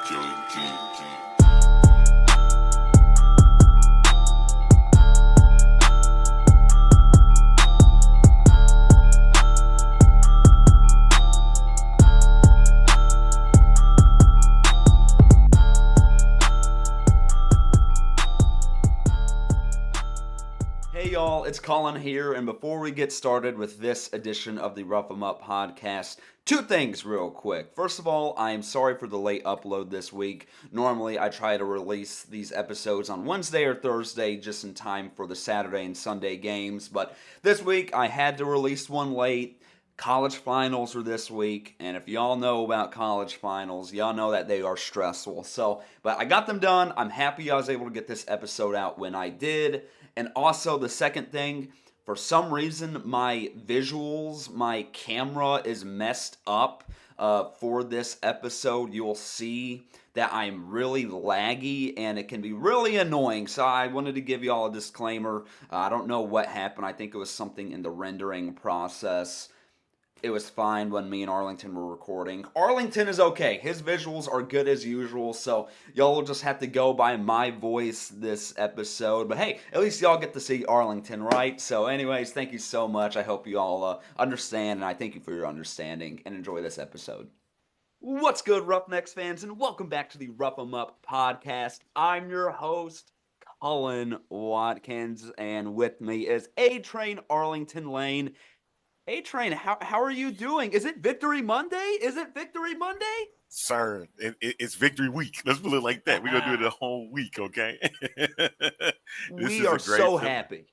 Hey y'all, it's Cullen here, and before we get started with this edition of the Rough 'Em Up podcast, two things real quick. First of all, I am sorry for the late upload this week. Normally, I try to release these episodes on Wednesday or Thursday just in time for the Saturday and Sunday games, but this week I had to release one late. College finals are this week, and if y'all know about college finals, y'all know that they are stressful. But I got them done. I'm happy I was able to get this episode out when I did. And also, the second thing, for some reason, my visuals, my camera is messed up for this episode. You'll see that I'm really laggy, and it can be really annoying. So I wanted to give y'all a disclaimer. I don't know what happened. I think it was something in the rendering process. It was fine when me and Arlington were recording. Arlington is okay. His visuals are good as usual, so y'all will just have to go by my voice this episode. But hey, at least y'all get to see Arlington, right? So anyways, thank you so much. I hope you all understand, and I thank you for your understanding, and enjoy this episode. What's good, Roughnecks fans, and welcome back to the Rough 'Em Up podcast. I'm your host, Cullen Watkins, and with me is A-Train Arlington Lane. A-Train, how are you doing? Is it Victory Monday? Sir, it's Victory Week. Let's put it like that. We're going to do it the whole week, okay? We are so happy.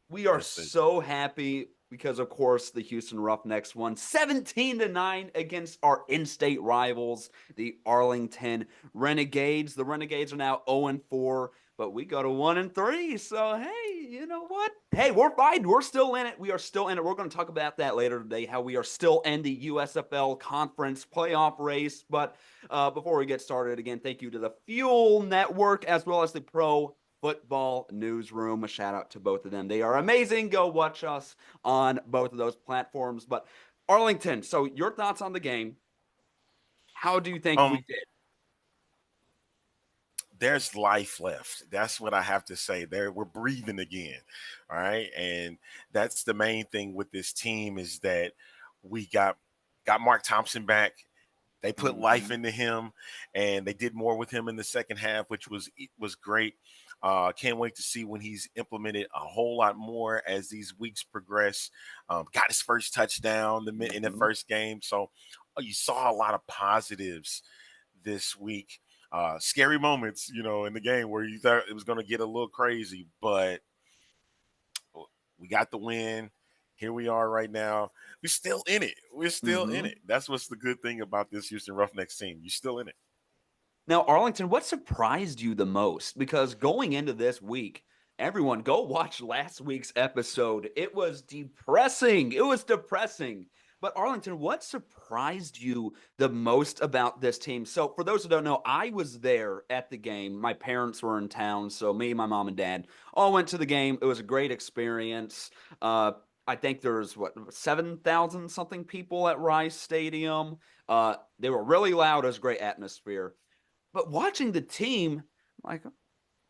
We are so happy because, of course, the Houston Roughnecks won 17-9 against our in-state rivals, the Arlington Renegades. The Renegades are now 0-4. But we go to 1-3, so hey, you know what? Hey, we're fine. We're still in it. We are still in it. We're going to talk about that later today, how we are still in the USFL conference playoff race. But before we get started, again, thank you to the F.U.E.L network as well as the Pro Football Newsroom. A shout out to both of them. They are amazing. Go watch us on both of those platforms. But Arlington, so your thoughts on the game. How do you think we did? There's life left. That's what I have to say. We're breathing again. All right. And that's the main thing with this team is that we got Mark Thompson back. They put life into him, and they did more with him in the second half, which was great. Can't wait to see when he's implemented a whole lot more as these weeks progress. Got his first touchdown in the first game. So you saw a lot of positives this week. Scary moments, in the game where you thought it was going to get a little crazy, but we got the win. Here we are right now. We're still in it. In it. That's what's the good thing about this Houston Roughnecks team. You're still in it. Now, Arlington, what surprised you the most? Because going into this week, everyone go watch last week's episode. It was depressing. But Arlington, what surprised you the most about this team? So for those who don't know, I was there at the game. My parents were in town, so me, my mom, and dad all went to the game. It was a great experience. I think there's 7,000 something people at Rice Stadium. They were really loud. It was a great atmosphere. But watching the team, I'm like,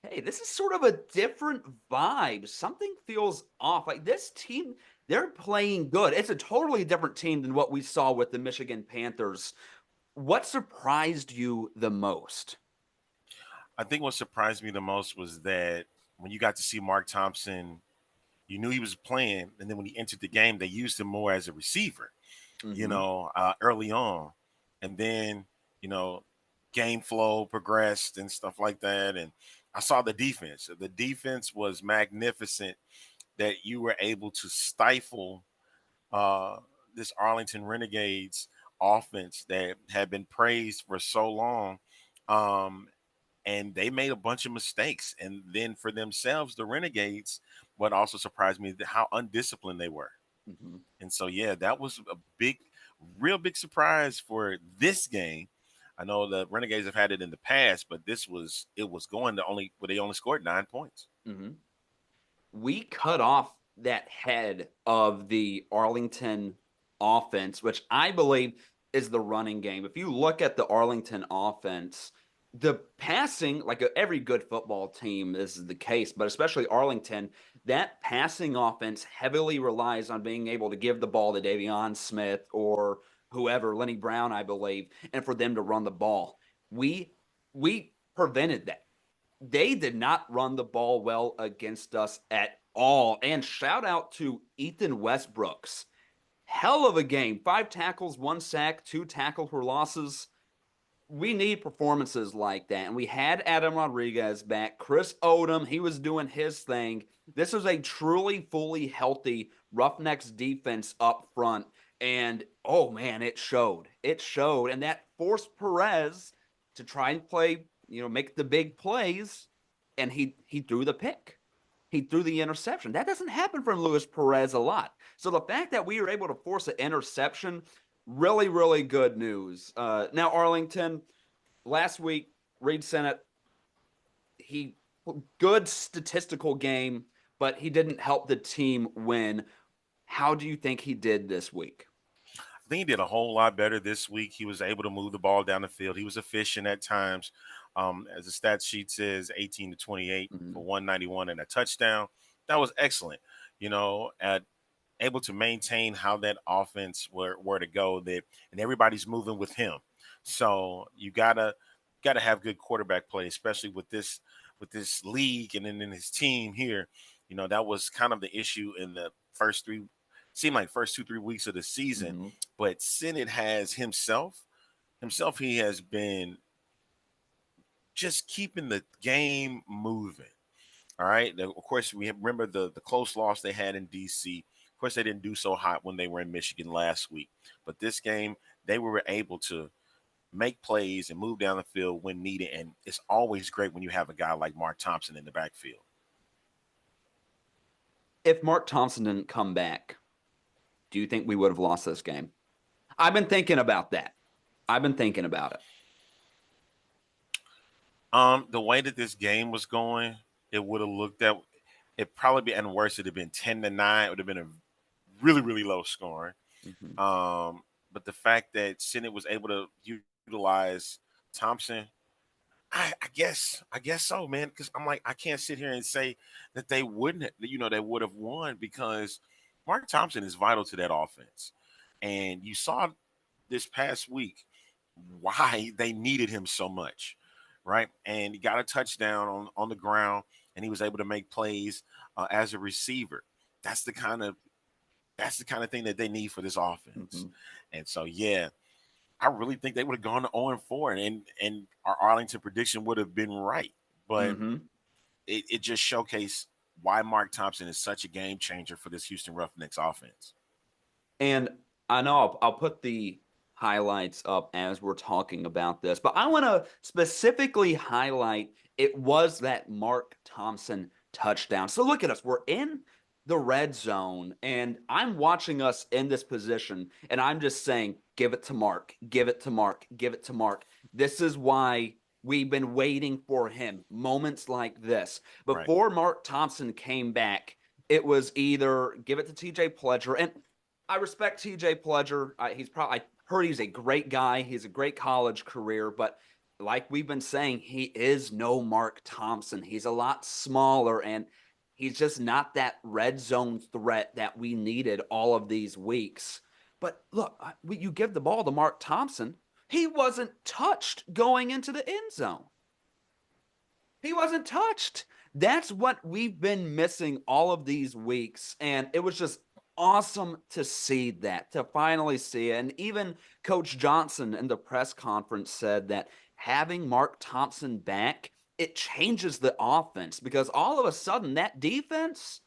hey, this is sort of a different vibe. Something feels off. Like this team, they're playing good. It's a totally different team than what we saw with the Michigan Panthers. What surprised you the most? I think what surprised me the most was that when you got to see Mark Thompson, you knew he was playing, and then when he entered the game, they used him more as a receiver, early on. And then, game flow progressed and stuff like that. And I saw the defense. The defense was magnificent that you were able to stifle this Arlington Renegades offense that had been praised for so long. And they made a bunch of mistakes. And then for themselves, the Renegades, what also surprised me, how undisciplined they were. And so, yeah, that was a real big surprise for this game. I know the Renegades have had it in the past, but it was going to they only scored 9 points. We cut off that head of the Arlington offense, which I believe is the running game. If you look at the Arlington offense, the passing, like every good football team, this is the case, but especially Arlington, that passing offense heavily relies on being able to give the ball to Davion Smith or whoever, Lenny Brown, I believe, and for them to run the ball. We we prevented that. They did not run the ball well against us at all. And shout out to Ethan Westbrooks. Hell of a game. 5 tackles, 1 sack, 2 tackles for losses. We need performances like that. And we had Adam Rodriguez back. Chris Odom, he was doing his thing. This is a truly fully healthy Roughnecks defense up front. And oh man, it showed. It showed. And that forced Perez to try and play, make the big plays. And he threw the pick. He threw the interception. That doesn't happen from Luis Perez a lot. So the fact that we were able to force an interception, really, really good news. Now, Arlington, last week, Reed Sennett, he good statistical game, but he didn't help the team win. How do you think he did this week? I think he did a whole lot better this week. He was able to move the ball down the field. He was efficient at times. As the stat sheet says, 18 to 28 for 191 and a touchdown. That was excellent. At able to maintain how that offense were to go, that and everybody's moving with him. So you gotta have good quarterback play, especially with this league and then in his team here. That was kind of the issue in the first three, seemed like first 2-3 weeks of the season. Mm-hmm. But Sennett has himself, he has been just keeping the game moving. All right. Of course, we remember the close loss they had in DC. Of course, they didn't do so hot when they were in Michigan last week. But this game, they were able to make plays and move down the field when needed. And it's always great when you have a guy like Mark Thompson in the backfield. If Mark Thompson didn't come back, do you think we would have lost this game? I've been thinking about that. I've been thinking about it. The way that this game was going, it would have looked at it probably be and worse. It'd have been 10-9. It would have been a really, really low scoring. Mm-hmm. But the fact that Sennett was able to utilize Thompson, I guess so, man. Because I'm like, I can't sit here and say that they wouldn't, they would have won because Mark Thompson is vital to that offense. And you saw this past week why they needed him so much, right? And he got a touchdown on the ground, and he was able to make plays as a receiver. That's the kind of thing that they need for this offense. Mm-hmm. And so, yeah, I really think they would have gone to 0-4, and our Arlington prediction would have been right. But Mm-hmm. it just showcased why Mark Thompson is such a game changer for this Houston Roughnecks offense. And I know I'll put the highlights up as we're talking about this, but I want to specifically highlight it was that Mark Thompson touchdown. So look at us. We're in the red zone, and I'm watching us in this position, and I'm just saying, give it to Mark, give it to Mark, give it to Mark. This is why we've been waiting for him. Moments like this. Right. Before Mark Thompson came back, it was either give it to TJ Pledger, and I respect TJ Pledger. I heard he's a great guy. He's a great college career, but like we've been saying, he is no Mark Thompson. He's a lot smaller, and he's just not that red zone threat that we needed all of these weeks. But look, you give the ball to Mark Thompson. He wasn't touched going into the end zone. He wasn't touched. That's what we've been missing all of these weeks. And it was just awesome to see that, to finally see it. And even Coach Johnson in the press conference said that having Mark Thompson back, it changes the offense because all of a sudden that defense,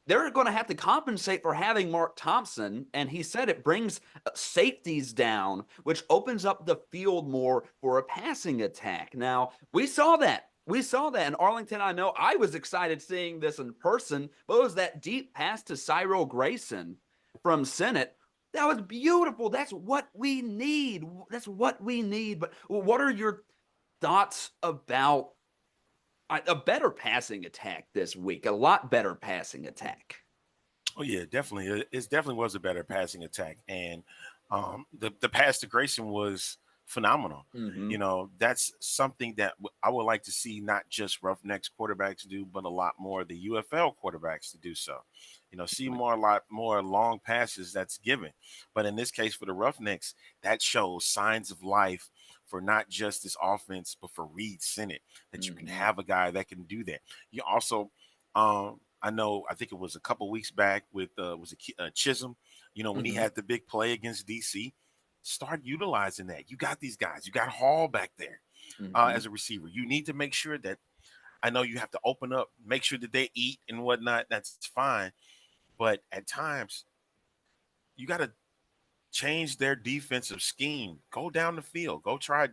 they're going to have to compensate for having Mark Thompson. And he said it brings safeties down, which opens up the field more for a passing attack. Now, we saw that. We saw that in Arlington. I know I was excited seeing this in person, but it was that deep pass to Cyril Grayson from Sennett. That was beautiful. That's what we need. That's what we need. But what are your thoughts about a better passing attack this week? A lot better passing attack. Oh yeah, definitely. It definitely was a better passing attack, and the pass to Grayson was phenomenal. Mm-hmm. That's something that I would like to see not just Roughnecks quarterbacks do, but a lot more of the UFL quarterbacks to do so. See a lot more long passes that's given. But in this case for the Roughnecks, that shows signs of life for not just this offense, but for Reed Sennett, that you can Mm-hmm. have a guy that can do that. You also, I think it was a couple weeks back with Chisholm. When he Mm-hmm. had the big play against DC, start utilizing that. You got these guys. You got Hall back there Mm-hmm. as a receiver. You need to make sure that I know you have to open up, make sure that they eat and whatnot. That's fine, but at times you got to change their defensive scheme. Go down the field. Go try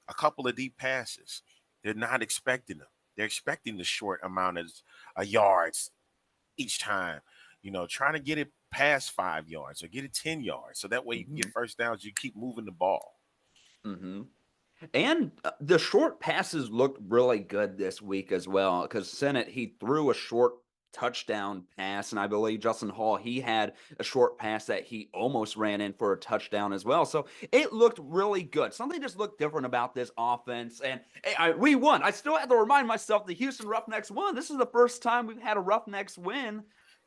a couple of deep passes. They're not expecting them. They're expecting the short amount of yards each time. Trying to get it past 5 yards or get it 10 yards. So that way you can Mm-hmm. get first downs. You keep moving the ball. Mm-hmm. And the short passes looked really good this week as well because Sennett, he threw a short touchdown pass, and I believe Justin Hall, he had a short pass that he almost ran in for a touchdown as well. So it looked really good. Something just looked different about this offense, and hey, we won. I still have to remind myself the Houston Roughnecks won. This is the first time we've had a Roughnecks win.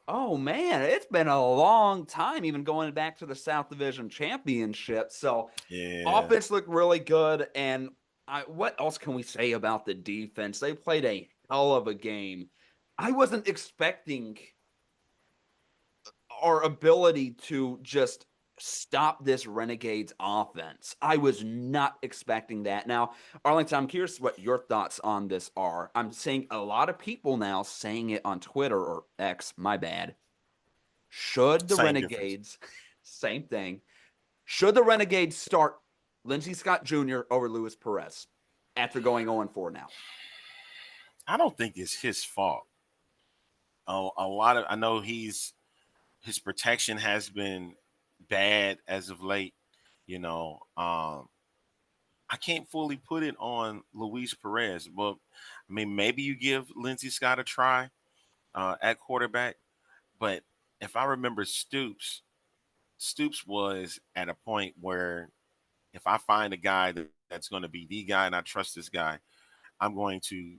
Oh man, it's been a long time, even going back to the South Division Championship. So Yeah. offense looked really good, and what else can we say about the defense? They played a hell of a game. I wasn't expecting our ability to just stop this Renegades offense. I was not expecting that. Now, Arlington, I'm curious what your thoughts on this are. I'm seeing a lot of people now saying it on Twitter or X, my bad. Should the Same difference. Renegades, same thing, should the Renegades start Lindsey Scott Jr. over Luis Perez after going 0-4 now? I don't think it's his fault. A lot of I know his protection has been bad as of late. I can't fully put it on Luis Perez, but I mean maybe you give Lindsey Scott a try at quarterback. But if I remember Stoops was at a point where if I find a guy that's going to be the guy and I trust this guy, I'm going to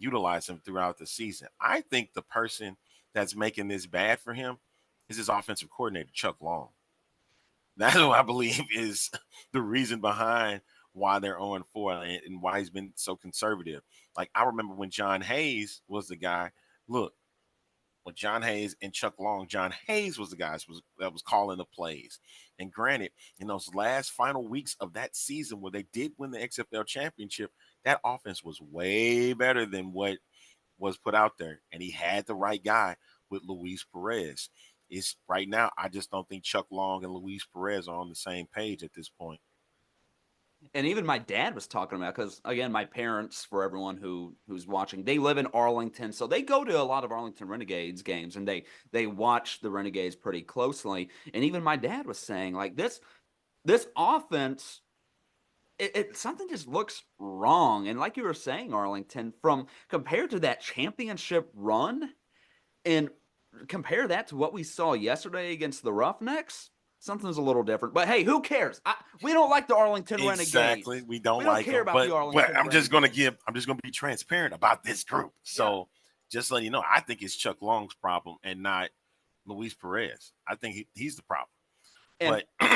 utilize him throughout the season. I think the person that's making this bad for him is his offensive coordinator, Chuck Long. That's what I believe is the reason behind why they're 0-4 and why he's been so conservative. Like I remember when John Hayes was the guy. Look, with John Hayes and Chuck Long, John Hayes was the guy that was calling the plays. And granted, in those last final weeks of that season where they did win the XFL championship, that offense was way better than what was put out there. And he had the right guy with Luis Perez. It's right now, I just don't think Chuck Long and Luis Perez are on the same page at this point. And even my dad was talking about, because again, my parents, for everyone who's watching, they live in Arlington, so they go to a lot of Arlington Renegades games, and they watch the Renegades pretty closely. And even my dad was saying, like, this offense, it something just looks wrong. And like you were saying, Arlington, from compared to that championship run, and compare that to what we saw yesterday against the Roughnecks, something's a little different. But hey, who cares? We don't like the Arlington Exactly. Renegades. We don't We don't like care them, about the but Arlington Renegades. I'm just gonna be transparent about this group. Yeah. So just letting you know, I think it's Chuck Long's problem and not Luis Perez. I think he's the problem. And But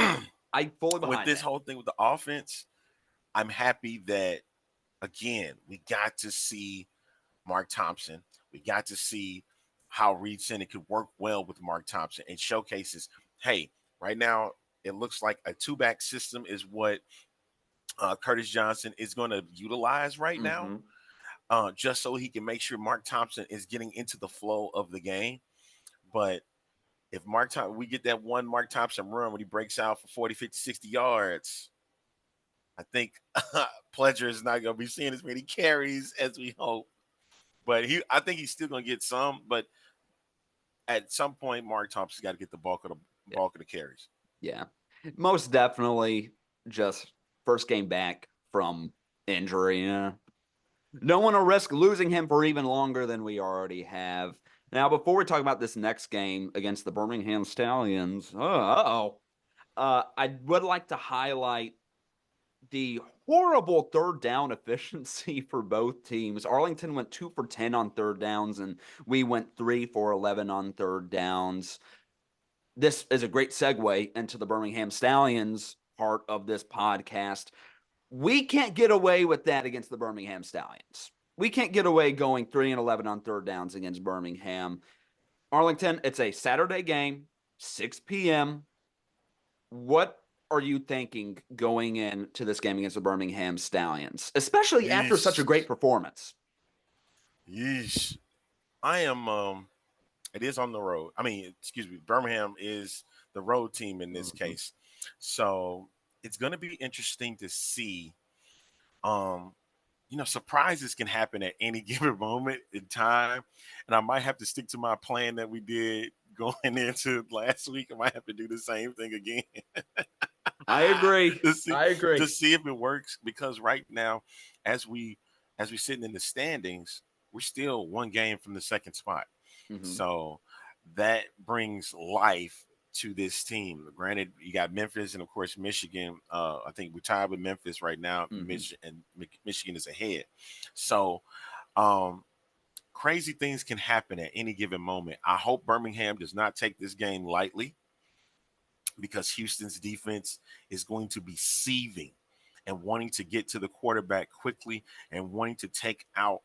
I fully with behind this that. whole thing with the offense, I'm happy that again we got to see Mark Thompson. We got to see how Reed Senna could work well with Mark Thompson and showcases. Hey, right now it looks like a two-back system is what Curtis Johnson is going to utilize right now, Mm-hmm. just so he can make sure Mark Thompson is getting into the flow of the game. But if we get that one Mark Thompson run when he breaks out for 40, 50, 60 yards, I think Pledger is not going to be seeing as many carries as we hope. But I think he's still going to get some. But at some point, Mark Thompson's got to get the Yeah. bulk of the carries. Yeah. Most definitely just first game back from injury. Yeah. No one will risk losing him for even longer than we already have. Now, before we talk about this next game against the Birmingham Stallions, I would like to highlight the horrible third down efficiency for both teams. Arlington went 2 for 10 on third downs, and we went 3 for 11 on third downs. This is a great segue into the Birmingham Stallions part of this podcast. We can't get away with that against the Birmingham Stallions. We can't get away going 3 and 11 on third downs against Birmingham. Arlington, it's a Saturday game, 6 p.m. What are you thinking going into this game against the Birmingham Stallions, especially after such a great performance? Yeesh. I am it is on the road. I mean, excuse me, Birmingham is the road team in this case. So it's gonna be interesting to see. Surprises can happen at any given moment in time. And I might have to stick to my plan that we did going into last week. I might have to do the same thing again. I agree. To see if it works, because right now, as we sitting in the standings, we're still one game from the second spot. So that brings life to this team. Granted, you got Memphis and of course Michigan. I think we're tied with Memphis right now. Michigan is ahead. So crazy things can happen at any given moment. I hope Birmingham does not take this game lightly, because Houston's defense is going to be seething and wanting to get to the quarterback quickly and wanting to take out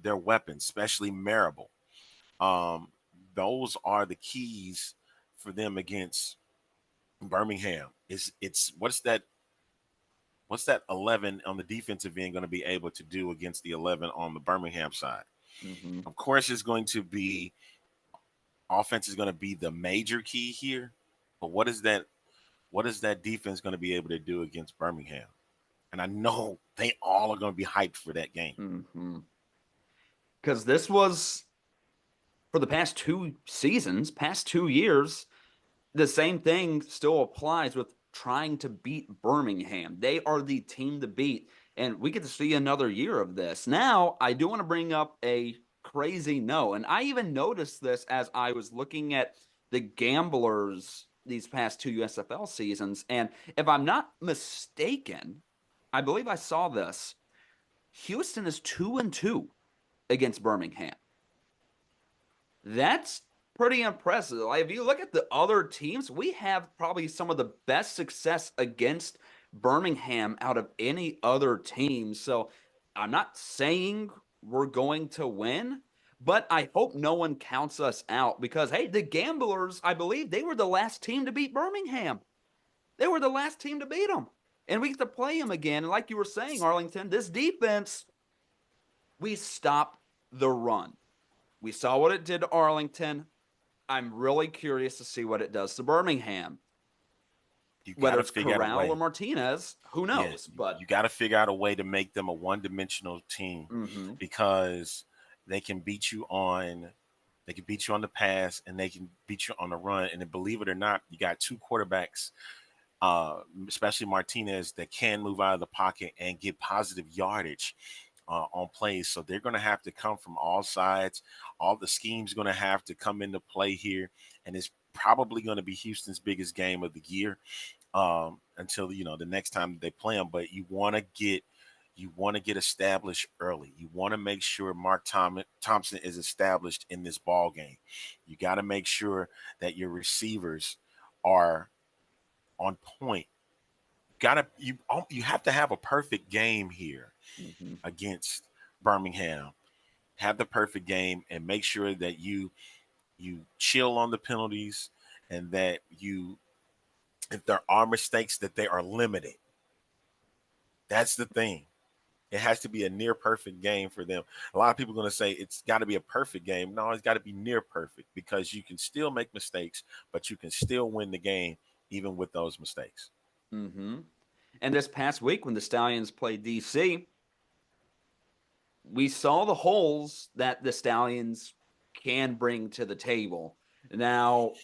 their weapons, especially Marable. Those are the keys for them against Birmingham. It's what's that 11 on the defensive end going to be able to do against the 11 on the Birmingham side? Of course, it's going to be offense is going to be the major key here, but what is that defense going to be able to do against Birmingham? And I know they all are going to be hyped for that game. Because this was, for the past 2 seasons, past 2 years, the same thing still applies with trying to beat Birmingham. They are the team to beat, and we get to see another year of this. Now, I do want to bring up a crazy note, and I even noticed this as I was looking at the gamblers these past 2 USFL seasons, and if I'm not mistaken, I believe I saw this. Houston is 2-2 against Birmingham. That's pretty impressive. Like, if you look at the other teams, we have probably some of the best success against Birmingham out of any other team. So I'm not saying we're going to win, but I hope no one counts us out, because, hey, the Gamblers, I believe they were the last team to beat Birmingham. They were the last team to beat them. And we get to play them again. And like you were saying, Arlington, this defense, we stop the run. We saw what it did to Arlington. I'm really curious to see what it does to Birmingham. Whether it's Corral or Martinez, who knows? But you got to figure out a way to make them a one-dimensional team, because they can beat you on the pass and they can beat you on the run. And then, believe it or not, you got 2 quarterbacks, especially Martinez, that can move out of the pocket and get positive yardage on plays. So they're going to have to come from all sides. All the schemes going to have to come into play here, and it's probably going to be Houston's biggest game of the year, until the next time they play them. But you want to get established early. You want to make sure Mark Thompson is established in this ball game. You got to make sure that your receivers are on point. You have to have a perfect game here against Birmingham. Have the perfect game and make sure that you chill on the penalties, and that if there are mistakes, that they are limited. That's the thing. It has to be a near perfect game for them. A lot of people are going to say it's got to be a perfect game. No, it's got to be near perfect, because you can still make mistakes, but you can still win the game even with those mistakes. And this past week when the Stallions played DC, we saw the holes that the Stallions can bring to the table. Now,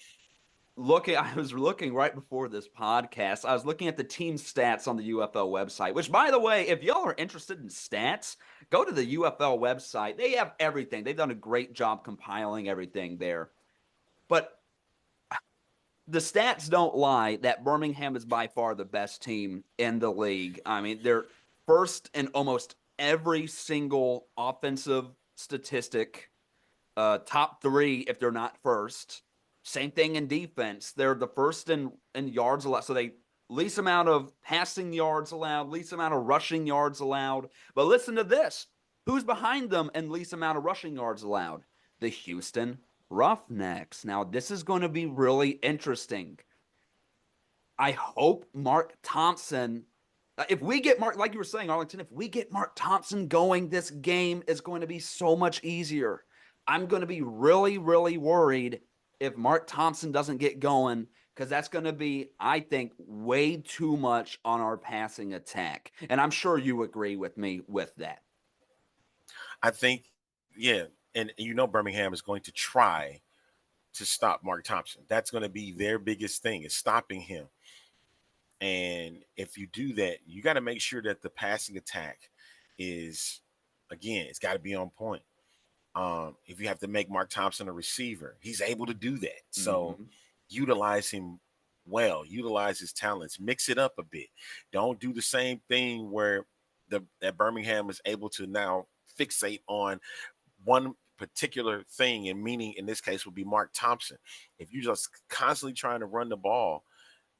I was looking right before this podcast. I was looking at the team stats on the UFL website, which, by the way, if y'all are interested in stats, go to the UFL website. They have everything. They've done a great job compiling everything there. But the stats don't lie that Birmingham is by far the best team in the league. I mean, they're first in almost every single offensive statistic, top three if they're not first. Same thing in defense. They're the first in yards allowed. So they least amount of passing yards allowed, least amount of rushing yards allowed. But listen to this. Who's behind them in least amount of rushing yards allowed? The Houston Roughnecks. Now, this is going to be really interesting. I hope Mark Thompson, if we get Mark, like you were saying, Arlington, if we get Mark Thompson going, this game is going to be so much easier. I'm going to be really, really worried if Mark Thompson doesn't get going, because that's going to be, I think, way too much on our passing attack. And I'm sure you agree with me with that. I think, yeah, and Birmingham is going to try to stop Mark Thompson. That's going to be their biggest thing, is stopping him. And if you do that, you got to make sure that the passing attack is, again, it's got to be on point. If you have to make Mark Thompson a receiver, he's able to do that. So utilize him well, utilize his talents, mix it up a bit. Don't do the same thing where that Birmingham is able to now fixate on one particular thing, and meaning in this case would be Mark Thompson. If you're just constantly trying to run the ball,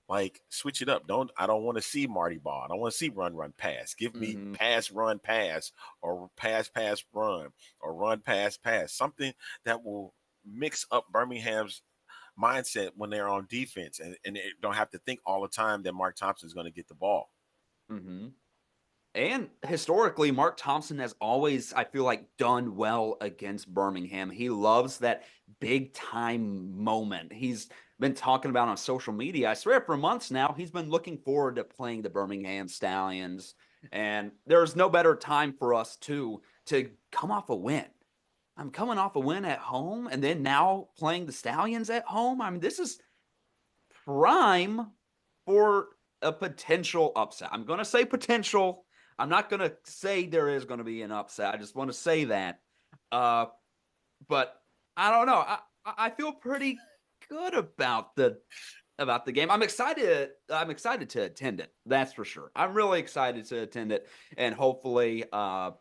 like, switch it up. I don't want to see Marty Ball. I don't want to see run, pass. Give me pass, run, pass, or pass, run, or run, pass. Something that will mix up Birmingham's mindset when they're on defense, and they don't have to think all the time that Mark Thompson is going to get the ball. And historically, Mark Thompson has always, I feel like, done well against Birmingham. He loves that big time moment. He's been talking about on social media, I swear, for months now, he's been looking forward to playing the Birmingham Stallions. And there's no better time for us to come off a win. I'm coming off a win at home, and then now playing the Stallions at home. I mean, this is prime for a potential upset. I'm going to say potential. I'm not going to say there is going to be an upset. I just want to say that. But I don't know. I feel pretty good about the game. I'm excited to attend it. That's for sure. I'm really excited to attend it, and hopefully the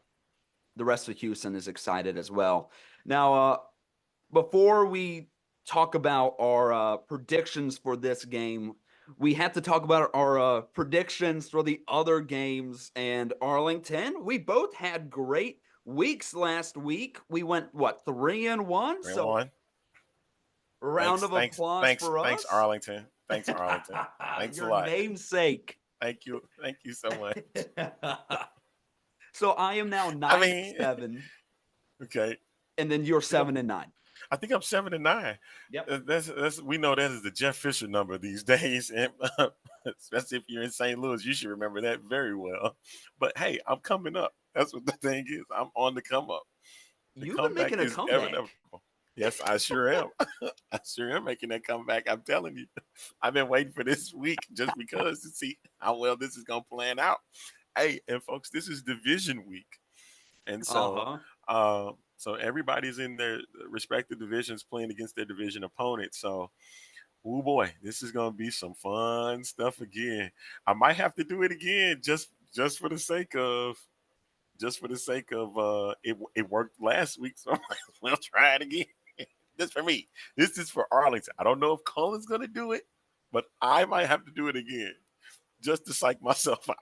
rest of Houston is excited as well. Now, before we talk about our predictions for this game, we have to talk about our predictions for the other games. And Arlington, we both had great weeks last week. We went, 3-1? So round of applause for us. Thanks, Arlington. Thanks, Arlington. Thanks a lot. Your namesake. Thank you so much. So I am now 9-7. Okay. And then you're 7-9. I think I'm 7-9. Yep. That's we know that is the Jeff Fisher number these days, and especially if you're in St. Louis, you should remember that very well. But hey, I'm coming up. That's what the thing is. I'm on the come up. You've been making a comeback. Yes, I sure am. I sure am making that comeback. I'm telling you, I've been waiting for this week just because to see how well this is gonna plan out. Hey, and folks, this is division week, and so so everybody's in their respective divisions playing against their division opponents. So, oh boy, this is gonna be some fun stuff again. I might have to do it again just for the sake of it worked last week, so I'm like, we'll try it again. This for me. This is for Arlington. I don't know if Cullen's gonna do it, but I might have to do it again just to psych myself out.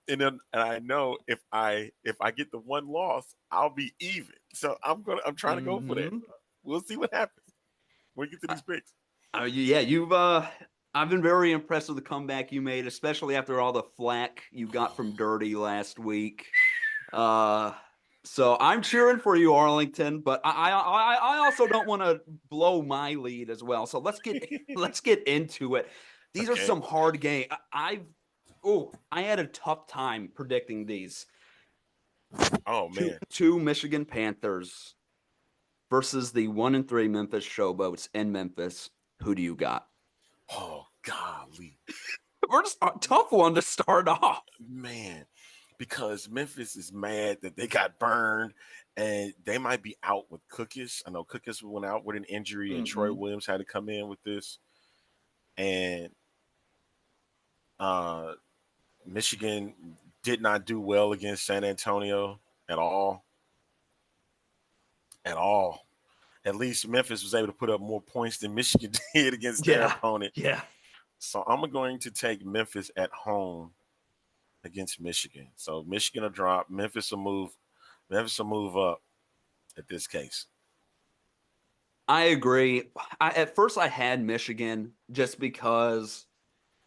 and I know if I get the one loss, I'll be even. So I'm trying to go for that. We'll see what happens when we get to these picks. I've been very impressed with the comeback you made, especially after all the flack you got from Dirty last week. So I'm cheering for you, Arlington, but I also don't want to blow my lead as well. So let's get into it. These are some hard games. I had a tough time predicting these. Oh man. Two Michigan Panthers versus the 1-3 Memphis Showboats in Memphis. Who do you got? Oh golly. We're just a tough one to start off. Man. because Memphis is mad that they got burned and they might be out with Cookus. I know Cookus went out with an injury and Troy Mm-hmm. Williams had to come in with this. And uh, Michigan did not do well against San Antonio at all. At all. At least Memphis was able to put up more points than Michigan did against their Yeah. opponent. Yeah. So I'm going to take Memphis at home against Michigan. So Michigan will drop. Memphis will move. Memphis will move up at this case. I agree. At first, I had Michigan just because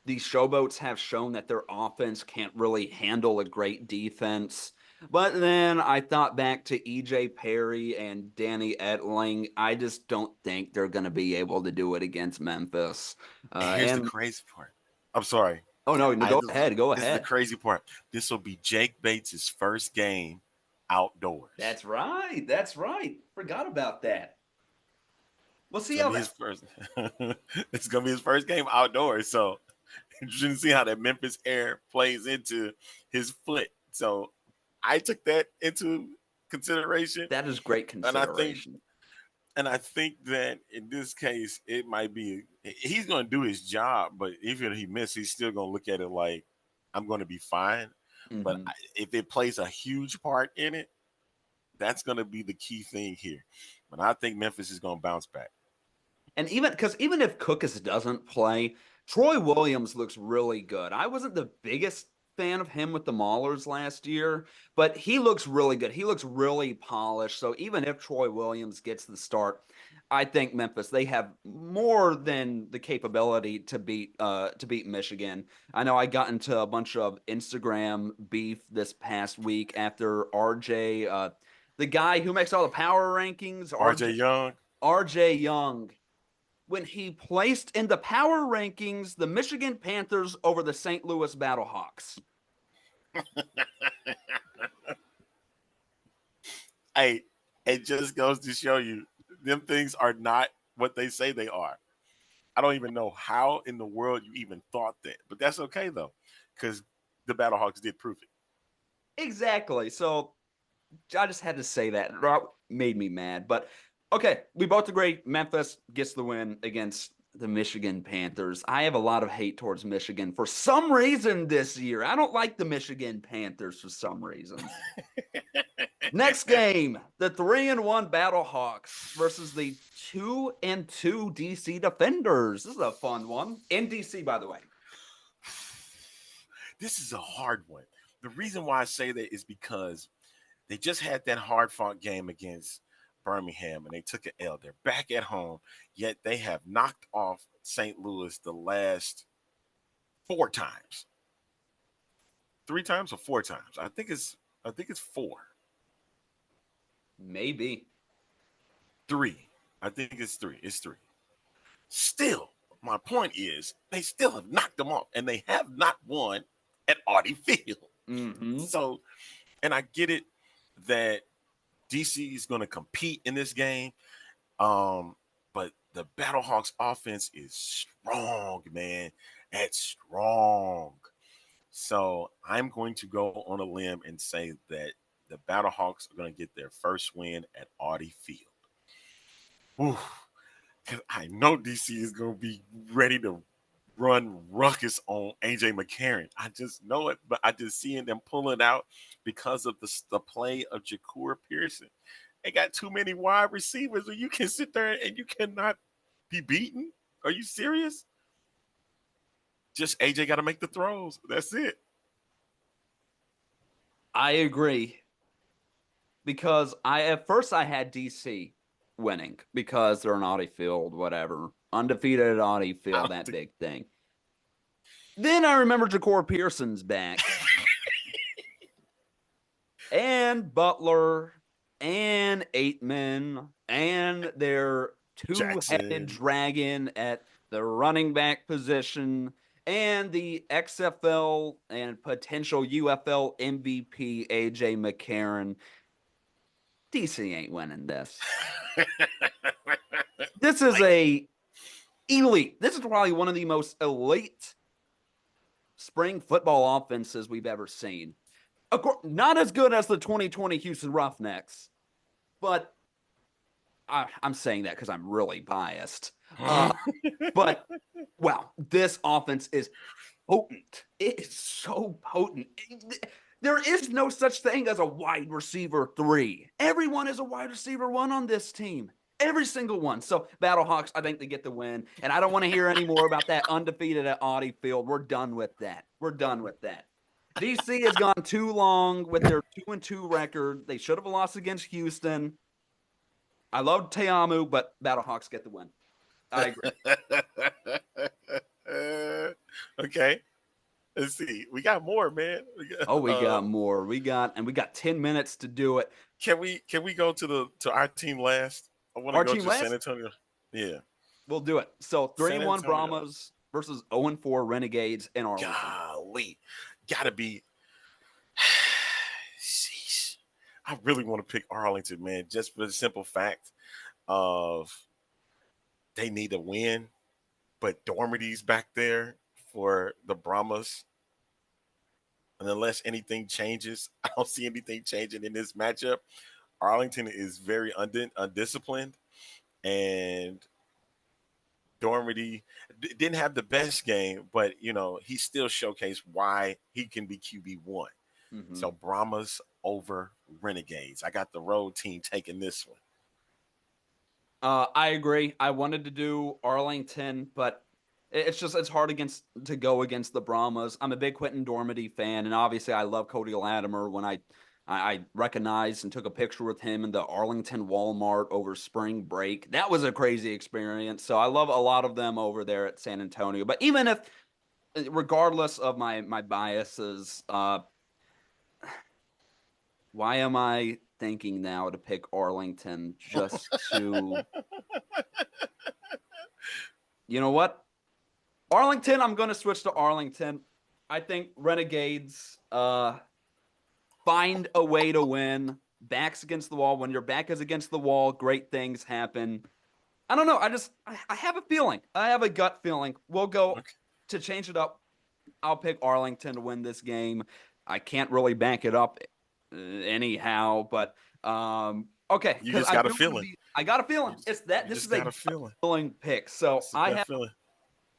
the Showboats have shown that their offense can't really handle a great defense. But then I thought back to EJ Perry and Danny Etling. I just don't think they're going to be able to do it against Memphis. And here's the And crazy part. I'm sorry. oh no, no, I go This ahead, go is the ahead. crazy part. This will be Jake Bates' first game outdoors. That's right. That's right. Forgot about that. We'll It's see gonna how be his that. first. It's gonna be his first game outdoors. So you shouldn't see how that Memphis air plays into his foot. So I took that into consideration, That is great and I think consideration. that in this case it might be he's going to do his job, but even if he misses, he's still going to look at it like I'm going to be fine. But Hmm. if it plays a huge part in it, that's going to be the key thing here. But I think Memphis is going to bounce back. And even if Cookus doesn't play, Troy Williams looks really good. I wasn't the biggest fan of him with the Maulers last year, but he looks really good. He looks really polished. So even if Troy Williams gets the start, I think Memphis they have more than the capability to beat Michigan. I know I got into a bunch of Instagram beef this past week after RJ, the guy who makes all the power rankings, RJ Young. RJ Young, when he placed in the power rankings the Michigan Panthers over the St. Louis Battlehawks. Hey, it just goes to show you them things are not what they say they are. I don't even know how in the world you even thought that, but that's okay though, because the Battlehawks did prove it. Exactly. So I just had to say that. It made me mad. But okay, we both agree Memphis gets the win against the Michigan Panthers. I have a lot of hate towards Michigan for some reason this year. I don't like the Michigan Panthers for some reason. Next game, the 3-1 Battlehawks versus the 2-2 DC Defenders. This is a fun one. In DC, by the way. This is a hard one. The reason why I say that is because they just had that hard fought game against Birmingham and they took an L. They're back at home, yet they have knocked off St. Louis the last 4 times. 3 times or 4 times? I think it's 4. Maybe. 3. I think it's 3. It's 3. Still, my point is they still have knocked them off and they have not won at Artie Field. Mm-hmm. So, and I get it that DC is going to compete in this game. But the Battlehawks offense is strong, man. That's strong. So I'm going to go on a limb and say that the Battlehawks are going to get their first win at Artie Field. Oof. I know DC is going to be ready to run ruckus on AJ McCarron. I just know it, but I just seeing them pulling out because of the play of Jacour Pearson. They got too many wide receivers where you can sit there and you cannot be beaten. Are you serious? Just AJ got to make the throws. That's it. I agree. Because at first I had DC winning because they're an Audi Field, whatever. Undefeated at Audi I Field, don't that think big thing. Then I remember Jacour Pearson's back. And Butler and Aitman and their two-headed Jackson. dragon at the running back position and the XFL and potential UFL MVP AJ McCarron. DC ain't winning this. This is a elite. This is probably one of the most elite spring football offenses we've ever seen. Not as good as the 2020 Houston Roughnecks, but I'm saying that because I'm really biased. But wow, this offense is potent. It is so potent. There is no such thing as a wide receiver 3. Everyone is a wide receiver 1 on this team. Every single one. So Battlehawks, I think they get the win. And I don't want to hear any more about that undefeated at Audi Field. We're done with that. We're done with that. DC has gone too long with their 2-2 record. They should have lost against Houston. I love Teamu, but Battlehawks get the win. I agree. Okay. Let's see. We got more, man. We got more. We got 10 minutes to do it. Can we go to our team last? I want to go to San Antonio. Yeah. We'll do it. So 3-1 Brahmas versus 0-4 Renegades in Arlington. Golly. Gotta be. Sheesh. I really want to pick Arlington, man, just for the simple fact of they need a win, but Dormity's back there for the Brahmas. And unless anything changes, I don't see anything changing in this matchup. Arlington is very undisciplined, and Dormity didn't have the best game, but he still showcased why he can be QB1. Mm-hmm. So Brahmas over Renegades. I got the road team taking this one. I agree. I wanted to do Arlington, but it's hard to go against the Brahmas. I'm a big Quentin Dormity fan, and obviously I love Cody Latimer. When I recognized and took a picture with him in the Arlington Walmart over spring break. That was a crazy experience. So I love a lot of them over there at San Antonio. But even if, regardless of my biases, why am I thinking now to pick Arlington just to... You know what? Arlington, I'm going to switch to Arlington. I think Renegades find a way to win. Backs against the wall. When your back is against the wall, great things happen. I don't know. I have a feeling. I have a gut feeling. We'll go to change it up. I'll pick Arlington to win this game. I can't really back it up anyhow, but okay. You just got a feeling. I got a feeling. This is a feeling pick. So I have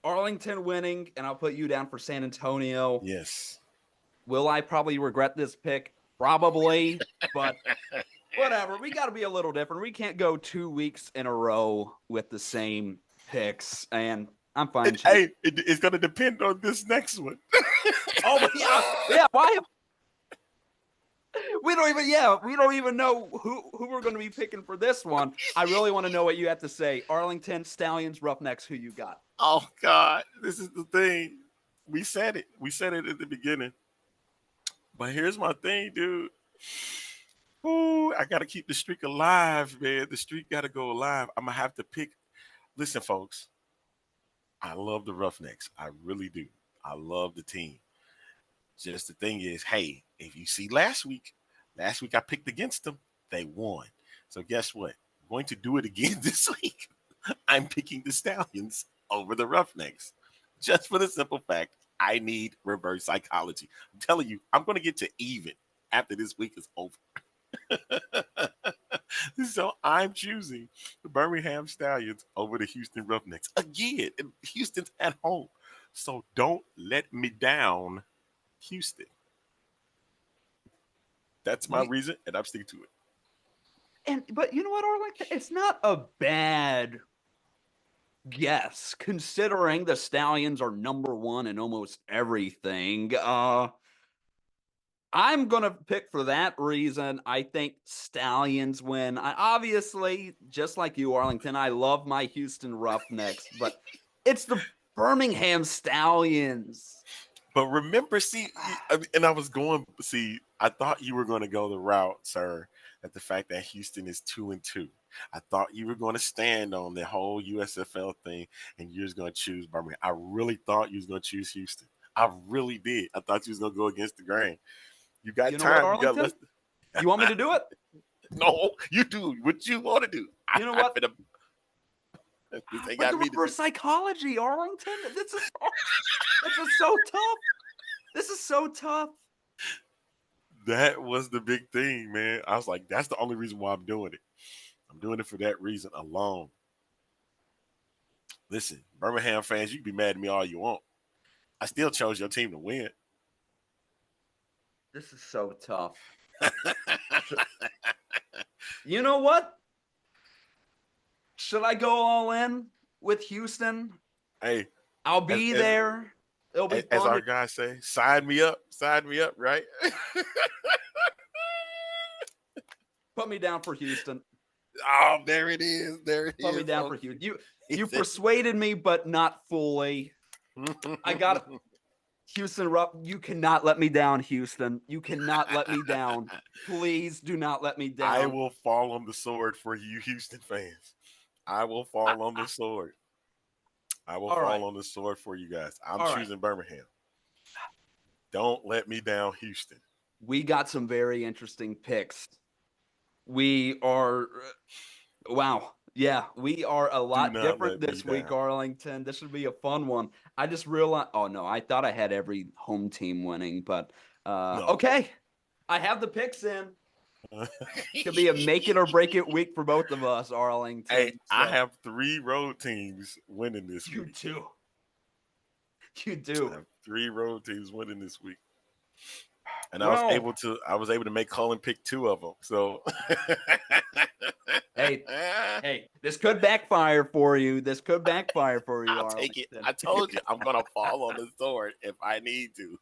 Arlington winning, and I'll put you down for San Antonio. Yes. Will I probably regret this pick? Probably, but whatever. We got to be a little different. We can't go 2 weeks in a row with the same picks, and I'm fine. It's going to depend on this next one. Yeah. Why? We don't even know who we're going to be picking for this one. I really want to know what you have to say. Arlington Stallions, Roughnecks, who you got? Oh God, this is the thing. We said it at the beginning. But here's my thing, dude. Ooh, I got to keep the streak alive, man. The streak got to go alive. I'm going to have to pick. Listen, folks, I love the Roughnecks. I really do. I love the team. Just the thing is, hey, if you see last week I picked against them. They won. So guess what? I'm going to do it again this week. I'm picking the Stallions over the Roughnecks. Just for the simple fact, I need reverse psychology. I'm telling you, I'm going to get to even after this week is over. So I'm choosing the Birmingham Stallions over the Houston Roughnecks. Again, Houston's at home. So don't let me down, Houston. That's my reason, and I'm sticking to it. But you know what, Arlington? It's not a bad guess, considering the Stallions are number one in almost everything. I'm going to pick for that reason. I think Stallions win. I obviously, just like you, Arlington, I love my Houston Roughnecks, but it's the Birmingham Stallions. But remember, I thought you were going to go the route, sir, at the fact that Houston is 2-2. I thought you were going to stand on the whole USFL thing, and you're just going to choose Birmingham. I really thought you was going to choose Houston. I really did. I thought you was going to go against the grain. You got time. What, you want me to do it? No, you do what you want to do. You know what? Reverse psychology, Arlington. This is so tough. This is so tough. That was the big thing, man. I was like, that's the only reason why I'm doing it. I'm doing it for that reason alone. Listen, Birmingham fans, you can be mad at me all you want. I still chose your team to win. This is so tough. You know what? Should I go all in with Houston? Hey, I'll as be as there. It'll be as fun our to guys say, sign me up, right? put me down for Houston. Oh, there it is. There it Put me is. down for Okay. Houston. You He you said, persuaded me, but not fully. I got Houston. You cannot let me down, Houston. You cannot let me down. Please do not let me I down. will fall on the sword for you, Houston fans. I will fall on the sword. I will All right. fall on the sword for you guys. I'm All right. choosing Birmingham. Don't let me down, Houston. We got some very interesting picks. We are wow. Yeah, we are a Do lot not different let me this week, down. Arlington. This should be a fun one. I just realized, oh no, I thought I had every home team winning, but No. okay. I have the picks in. Could be a make it or break it week for both of us, Hey, Arlington. I So have 3 road teams winning this you week. do. You I do. have 3 road teams winning this week. And Well, I was able to make Cullen pick 2 of them. So hey, hey, this could backfire for you. This could backfire for you, I'll take it. Arlington. I told you I'm gonna fall on the sword if I need to.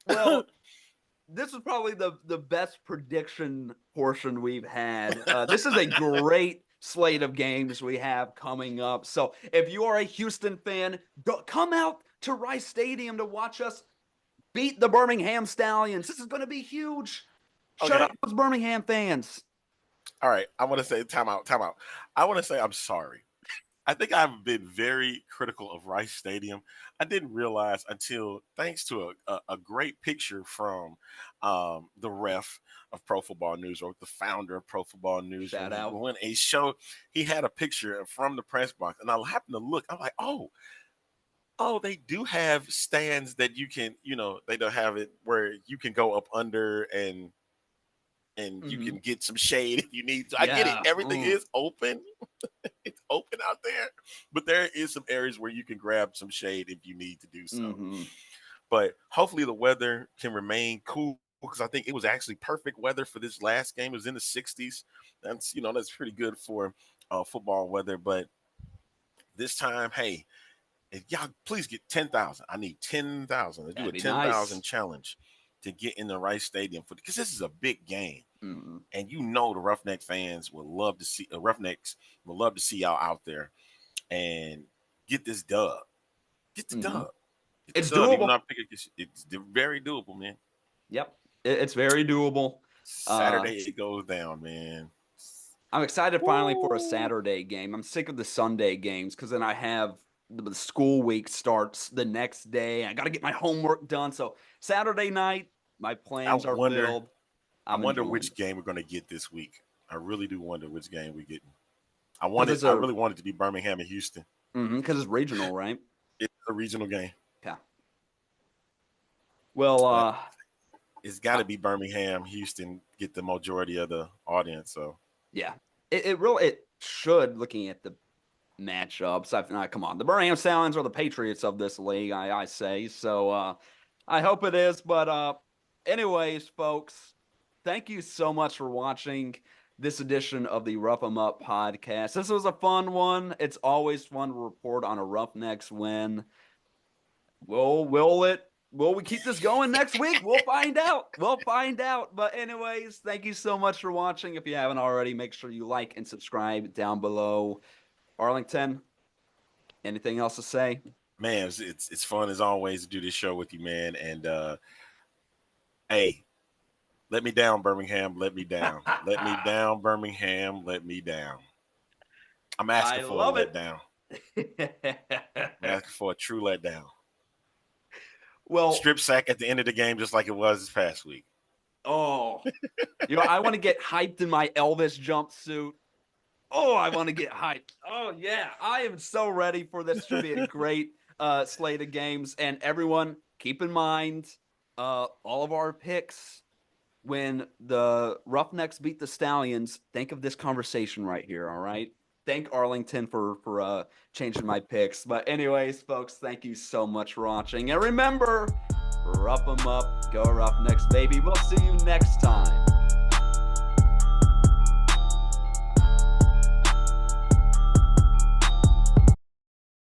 Well, this is probably the best prediction portion we've had. This is a great slate of games we have coming up. So if you are a Houston fan, come out to Rice Stadium to watch us beat the Birmingham Stallions. This is going to be huge. Shut Okay. up, those Birmingham fans. All right. I want to say time out. I want to say I'm sorry. I think I've been very critical of Rice Stadium. I didn't realize until thanks to a great picture from the ref of Pro Football News, or the founder of Pro Football News, Shout out. when a show, he had a picture from the press box, and I happened to look. I'm like, oh, they do have stands that you can, they don't have it where you can go up under and you Mm-hmm. can get some shade if you need to. I get it. Yeah. Everything is open. It's open out there, but there is some areas where you can grab some shade if you need to do so. Mm-hmm. But hopefully the weather can remain cool, because I think it was actually perfect weather for this last game. It was in the 60s. That's pretty good for football weather. But this time, hey, if y'all please get 10,000. I need 10,000. Let's do That'd a be 10,000 nice. challenge to get in the right stadium because this is a big game. Mm-hmm. And the Roughneck fans would love to see Roughnecks would love to see y'all out there and get this dub. Get the Mm-hmm. dub. Get the It's dub. Even doable. though I pick it's very doable, man. Yep. It's very doable. Uh, Saturday it goes down, man. I'm excited finally for a Woo. Saturday game. I'm sick of the Sunday games because then I have the school week starts the next day. I got to get my homework done. So Saturday night, my I plans are wonder filled. I I'm wonder enjoying which it game we're gonna get this week. I really do wonder which game we get. because it's I a really wanted to be Birmingham and Houston. because it's regional, right? It's a regional game. Yeah. Well, But it's got to be Birmingham, Houston get the majority of the audience. So yeah, it should looking at the matchups. Come on, the Birmingham Stallions are the Patriots of this league. I say so. I hope it is. But anyways, folks, thank you so much for watching this edition of the Rough 'Em Up podcast. This was a fun one. It's always fun to report on a Roughnecks win. Will we keep this going next week? We'll find out. We'll find out. But anyways, thank you so much for watching. If you haven't already, make sure you like and subscribe down below. Arlington, anything else to say? man, it's fun as always to do this show with you, man. And hey, let me down, Birmingham. Let me down. Let me down, Birmingham. Let me down. I'm I asking for a love it. letdown. I'm asking for a true letdown. Well, Strip sack at the end of the game, just like it was this past week. oh, I want to get hyped in my Elvis jumpsuit. Oh, I want to get hyped. Oh, yeah. I am so ready for this. Should be a great slate of games. And everyone, keep in mind all of our picks when the Roughnecks beat the Stallions, think of this conversation right here, all right? Thank Arlington for changing my picks. But anyways, folks, thank you so much for watching. And remember, rough 'em up, go Roughnecks, baby. We'll see you next time.